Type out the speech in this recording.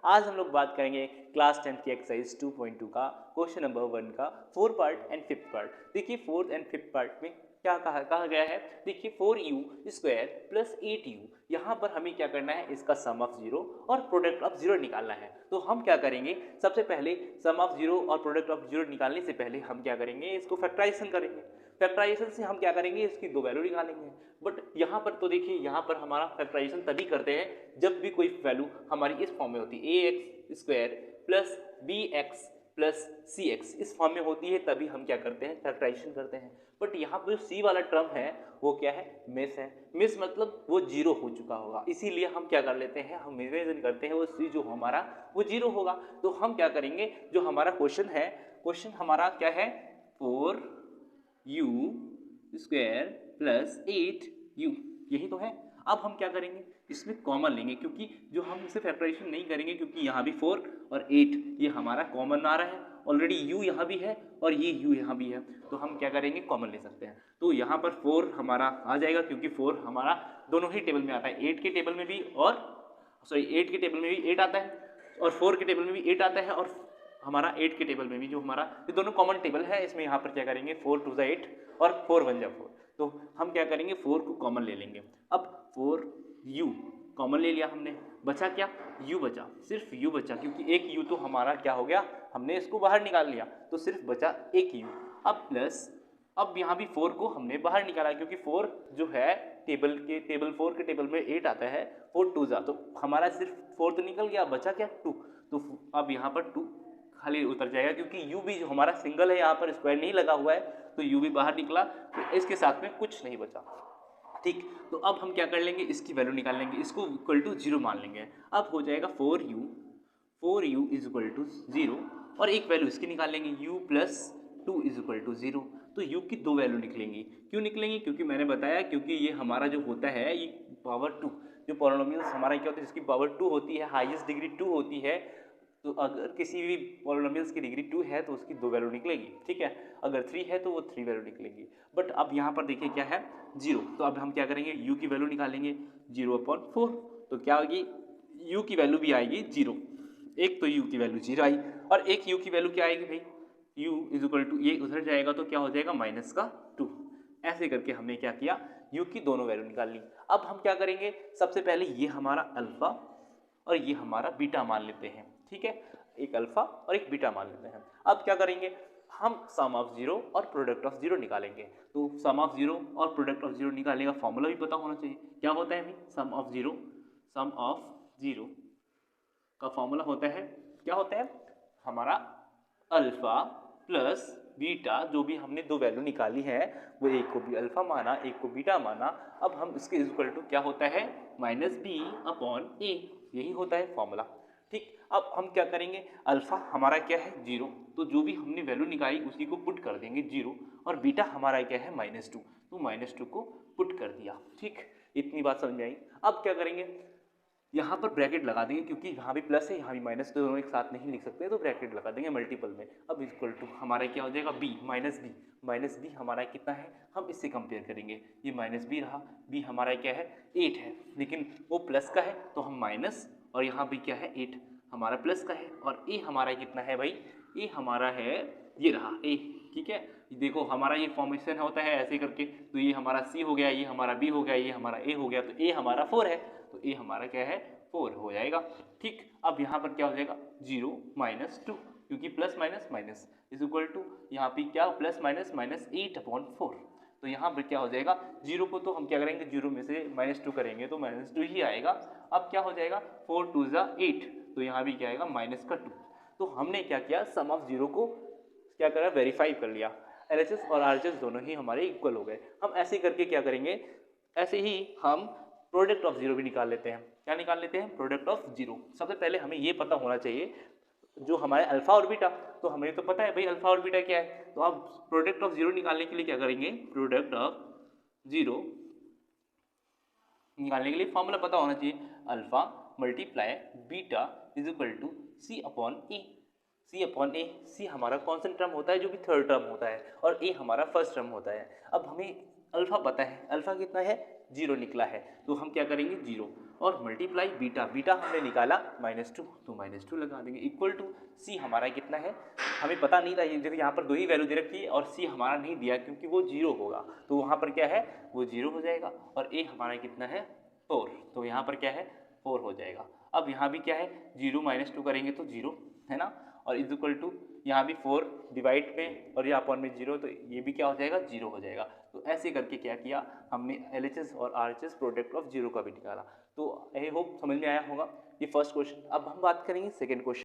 आज हम लोग बात करेंगे क्लास 10 की एक्सरसाइज 2.2 का क्वेश्चन नंबर 1 का 4 पार्ट एंड 5th पार्ट। देखिए 4th एंड 5th पार्ट में क्या कहा गया है। देखिए 4u स्क्वायर प्लस 8u, यहाँ पर हमें क्या करना है, इसका सम ऑफ जीरो और प्रोडक्ट ऑफ जीरो निकालना है। तो हम क्या करेंगे, सबसे पहले सम ऑफ जीरो और प्रोडक्ट ऑफ जीरो निकालने से पहले हम क्या करेंगे, इसको फैक्टराइजेशन करेंगे। फैक्टराइजेशन से हम क्या करेंगे, इसकी दो वैल्यू निकालेंगे। बट यहाँ पर तो देखिए, यहाँ पर हमारा फैक्टराइजेशन तभी करते हैं जब भी कोई वैल्यू हमारी इस फॉर्म में होती है, A X square plus B X plus C X इस फॉर्म में होती है, तभी हम क्या करते हैं, फैक्टराइजेशन करते हैं। बट यहाँ पर सी वाला टर्म है वो क्या है, मिस है। मिस मतलब वो जीरो हो चुका होगा, इसीलिए हम क्या कर लेते हैं, हम इमेजिन करते हैं वो सी जो हमारा वो जीरो होगा। तो हम क्या करेंगे, जो हमारा क्वेश्चन है, क्वेश्चन हमारा क्या है, 4u स्क्वायर प्लस 8u, यही तो है। अब हम क्या करेंगे, इसमें कॉमन लेंगे, क्योंकि जो हम इसे फैक्टराइजेशन नहीं करेंगे, क्योंकि यहाँ भी 4 और 8 ये हमारा कॉमन आ रहा है, ऑलरेडी u यहाँ भी है और ये u यहाँ भी है, तो हम क्या करेंगे, कॉमन ले सकते हैं। तो यहाँ पर 4 हमारा आ जाएगा, क्योंकि 4 हमारा दोनों ही टेबल में आता है, 8 के टेबल में भी और 8 के टेबल में भी 8 आता है और 4 के टेबल में भी 8 आता है, और हमारा 8 के टेबल में भी जो हमारा, ये दोनों कॉमन टेबल है। इसमें यहाँ पर क्या करेंगे, 4 2 8 और 4 1 4, तो हम क्या करेंगे, 4 को कॉमन ले लेंगे। अब 4u कॉमन ले लिया हमने, बचा क्या, u बचा, सिर्फ u बचा, क्योंकि एक u तो हमारा क्या हो गया, हमने इसको बाहर निकाल लिया, तो सिर्फ बचा एक u। अब प्लस, अब यहाँ भी 4 को हमने बाहर निकाला, क्योंकि 4 जो है टेबल 4 के टेबल में 8 आता है, 4 2 जा, तो हमारा सिर्फ 4 तो निकल गया, बचा क्या 2। तो अब यहाँ पर 2 खाली उतर जाएगा, क्योंकि u भी जो हमारा सिंगल है, यहाँ पर स्क्वायर नहीं लगा हुआ है, तो u भी बाहर निकला, तो इसके साथ में कुछ नहीं बचा। ठीक, तो अब हम क्या कर लेंगे, इसकी वैल्यू निकाल लेंगे, इसको इक्वल टू जीरो मान लेंगे। अब हो जाएगा 4u is equal to zero, और एक वैल्यू इसकी निकाल लेंगे, u plus 2 is equal to zero. तो u की दो वैल्यू निकलेंगी, क्यों निकलेंगी, क्योंकि मैंने बताया, क्योंकि ये हमारा जो होता है, ये पावर 2, जो पॉलिनोमियल्स हमारा क्या होता है, जिसकी पावर 2 होती है, हाईएस्ट डिग्री 2 होती है, तो अगर किसी भी पॉलिनोमियल्स की डिग्री 2 है तो उसकी दो वैल्यू निकलेगी, ठीक है। अगर 3 है तो वो 3 वैल्यू निकलेगी। बट अब यहाँ पर देखिए क्या है, जीरो, तो अब हम क्या करेंगे, u की वैल्यू निकालेंगे, 0/4, तो क्या होगी, u की वैल्यू भी आएगी जीरो। एक तो u की वैल्यू जीरो आई, और एक u की वैल्यू क्या आएगी भाई, u इज इक्वल टू, ये उधर जाएगा तो क्या हो जाएगा, -2। ऐसे करके हमने क्या किया, u की दोनों वैल्यू निकाल ली। अब हम क्या करेंगे, सबसे पहले ये हमारा अल्फा और ये हमारा बीटा मान लेते हैं, ठीक है, एक अल्फा और एक बीटा मान लेते हैं। अब क्या करेंगे, हम सम ऑफ जीरो और प्रोडक्ट ऑफ जीरो निकालेंगे। तो सम ऑफ जीरो और प्रोडक्ट ऑफ जीरो निकालने का फॉर्मूला भी पता होना चाहिए, क्या होता है भाई, सम ऑफ जीरो का फॉर्मूला होता है, क्या होता है, हमारा अल्फा प्लस बीटा, जो भी हमने दो वैल्यू निकाली है, वो एक को भी अल्फा माना, एक को बीटा माना। अब हम इसके इक्वल टू क्या होता है, -b/a, यही होता है फॉर्मूला। ठीक, अब हम क्या करेंगे, अल्फा हमारा क्या है, जीरो, तो जो भी हमने वैल्यू निकाली उसी को पुट कर देंगे जीरो, और बीटा हमारा क्या है, -2, तो -2 को पुट कर दिया। ठीक, इतनी बात समझ में आई। अब क्या करेंगे, यहाँ पर ब्रैकेट लगा देंगे, क्योंकि यहाँ भी प्लस है यहाँ भी माइनस, तो दोनों एक साथ नहीं लिख सकते, तो ब्रैकेट लगा देंगे मल्टीपल में। अब इक्वल टू हमारा क्या हो जाएगा, b माइनस बी हमारा कितना है, हम इससे कंपेयर करेंगे, ये -b रहा, b हमारा क्या है, 8 है, लेकिन वो प्लस का है तो हम माइनस, और यहाँ भी क्या है, 8 हमारा प्लस का है, और a हमारा कितना है भाई, a हमारा है, ये रहा a, ठीक है। देखो हमारा ये फॉर्मेशन होता है ऐसे करके, तो ये हमारा c हो गया, ये हमारा b हो गया, ये हमारा a हो गया, तो a हमारा 4 है, तो a हमारा क्या है, 4 हो जाएगा। ठीक, अब यहाँ पर क्या हो जाएगा, 0 - 2, क्योंकि plus minus minus is equal to, यहाँ पे क्या, प्लस माइनस -8/4, तो यहाँ पर क्या हो जाएगा, जीरो को तो हम क्या करेंगे, जीरो में से -2 करेंगे तो -2 ही आएगा। अब क्या हो जाएगा, 4 2 8, तो यहाँ भी क्या आएगा, -2। तो हमने क्या किया, सम ऑफ जीरो को क्या करा, वेरीफाई कर लिया, LHS और RHS दोनों ही हमारे इक्वल हो गए। हम ऐसे करके क्या करेंगे, ऐसे ही हम प्रोडक्ट ऑफ जीरो भी निकाल लेते हैं। क्या निकाल लेते हैं, प्रोडक्ट ऑफ जीरो। सबसे पहले हमें ये पता होना चाहिए, जो हमारे अल्फा और बीटा, तो हमें तो पता है भाई अल्फा और बीटा क्या है, तो अब प्रोडक्ट ऑफ जीरो निकालने के लिए क्या करेंगे, प्रोडक्ट ऑफ जीरो निकालने के लिए फॉर्मूला पता होना चाहिए, alpha multiply beta is equal to c/a। c हमारा कॉन्स्टेंट टर्म होता है, जो भी थर्ड टर्म होता है, और a हमारा फर्स्ट टर्म होता है। अब हमें अल्फा पता है, अल्फा कितना है, जीरो निकला है, तो हम क्या करेंगे, जीरो, और मल्टीप्लाई बीटा, बीटा हमने निकाला -2, तो -2 लगा देंगे इक्वल टू सी हमारा कितना है, हमें पता नहीं था, ये देखो यहाँ पर 2 ही वैल्यू दे रखी है और सी हमारा नहीं दिया क्योंकि वो 0 होगा, तो वहाँ पर क्या है वो 0 हो जाएगा और ए हमारा कितना है 4, तो यहाँ पर क्या है 4 हो जाएगा। अब यहाँ भी क्या है 0 -2 करेंगे तो 0 है ना, और इज इक्वल टू यहाँ भी 4 डिवाइड में और यहाँ पर में 0, तो ये भी क्या हो जाएगा 0 हो जाएगा। तो ऐसे करके क्या किया हमने LHS और RHS प्रोडक्ट ऑफ 0 का भी निकाला। तो आई होप समझ में आया होगा ये फर्स्ट क्वेश्चन। अब हम बात करेंगे सेकेंड क्वेश्चन।